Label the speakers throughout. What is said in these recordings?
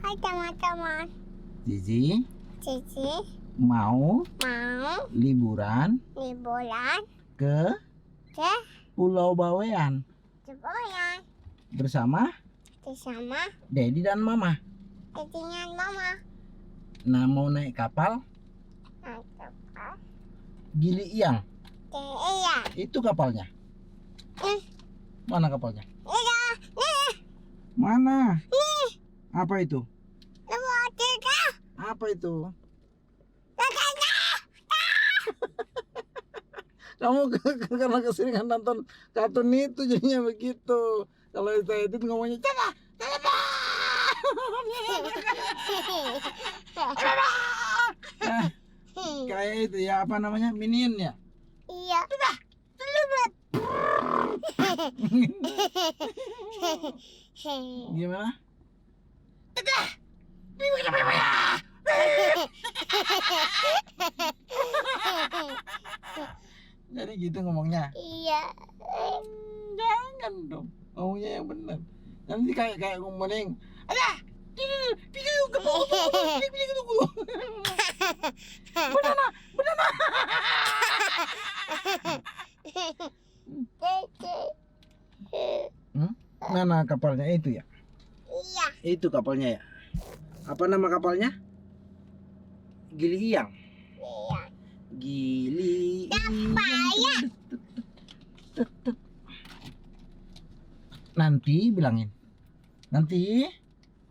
Speaker 1: Hai teman-teman.
Speaker 2: Zizi
Speaker 1: Cici
Speaker 2: mau
Speaker 1: mau
Speaker 2: liburan
Speaker 1: liburan
Speaker 2: ke
Speaker 1: ke
Speaker 2: Pulau Bawean
Speaker 1: Ciboyan
Speaker 2: bersama
Speaker 1: bersama
Speaker 2: Dedi dan Mama.
Speaker 1: dengan Mama.
Speaker 2: Nah, mau naik kapal
Speaker 1: Apa?
Speaker 2: Gili Iyang.
Speaker 1: Iya.
Speaker 2: Itu kapalnya. Mana kapalnya?
Speaker 1: Iya. Nih.
Speaker 2: Mana?
Speaker 1: Nih.
Speaker 2: Apa itu?
Speaker 1: Nomor 3.
Speaker 2: Apa itu?
Speaker 1: Kakaknya.
Speaker 2: Kamu karena keseringan nonton kartun itu jadinya begitu. Kalau saya itu ngomongnya coba. Nah, kayak itu ya, apa namanya, Minion ya.
Speaker 1: Iya.
Speaker 2: Gimana? Jadi gitu ngomongnya.
Speaker 1: Iya.
Speaker 2: Jangan dong, ngomongnya yang benar. Nanti kayak ngomongin, ada, pilih tunggu. Banana. Mana kapalnya itu ya?
Speaker 1: Iya.
Speaker 2: Itu kapalnya ya. Apa nama kapalnya? Gili Iyang.
Speaker 1: Iya.
Speaker 2: Gili
Speaker 1: Iyang.
Speaker 2: Nanti bilangin. Nanti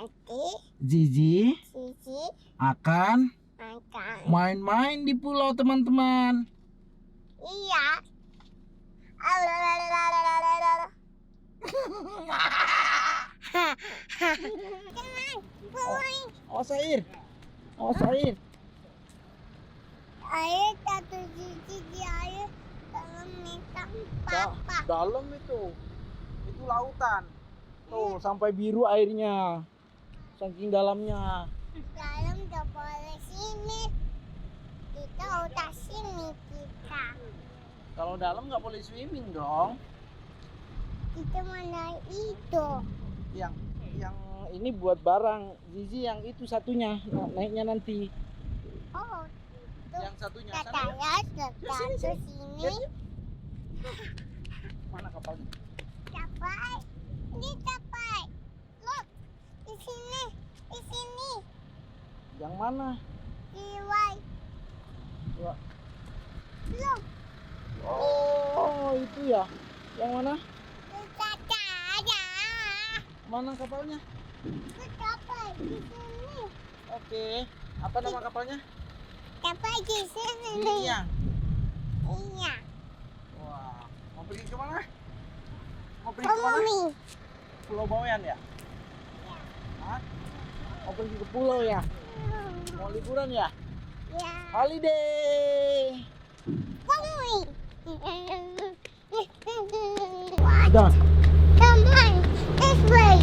Speaker 1: Nanti
Speaker 2: Zizi
Speaker 1: Cici
Speaker 2: akan
Speaker 1: akan.
Speaker 2: main-main di pulau, teman-teman.
Speaker 1: Iya. Teman, boing.
Speaker 2: Awas air. Awas air.
Speaker 1: Air satu Cici di air dalam minta papa.
Speaker 2: Dalam itu. Itu lautan. Tuh, sampai biru airnya. Saking dalamnya.
Speaker 1: Dalam udah boleh sini. Kita udah sini kita.
Speaker 2: Kalau dalam nggak boleh swimming dong.
Speaker 1: Kita mana itu?
Speaker 2: Yang ini buat barang. Zizi yang itu satunya, naiknya nanti.
Speaker 1: Oh,
Speaker 2: Yang satunya
Speaker 1: kita
Speaker 2: sana.
Speaker 1: lihat ke sini.
Speaker 2: Mana kapalnya?
Speaker 1: Capai. Ini capai. Look, di sini. Di sini.
Speaker 2: Yang mana?
Speaker 1: Di white.
Speaker 2: Coba.
Speaker 1: Look,
Speaker 2: Oh, itu ya. Yang mana?
Speaker 1: kita ada.
Speaker 2: Mana kapalnya?
Speaker 1: Kita capai di sini.
Speaker 2: Oke. Apa nama kapalnya?
Speaker 1: Capai di sini.
Speaker 2: Gili Iyang.
Speaker 1: Iya.
Speaker 2: Wah, mau pergi ke mana? Mau pergi ke mana?
Speaker 1: Bumi.
Speaker 2: Pulau Bawean ya? Hah? Mau pergi ke pulau ya? Mau liburan ya?
Speaker 1: Ya.
Speaker 2: Holiday.
Speaker 1: Bumi.
Speaker 2: Udah.
Speaker 1: Come on, this way.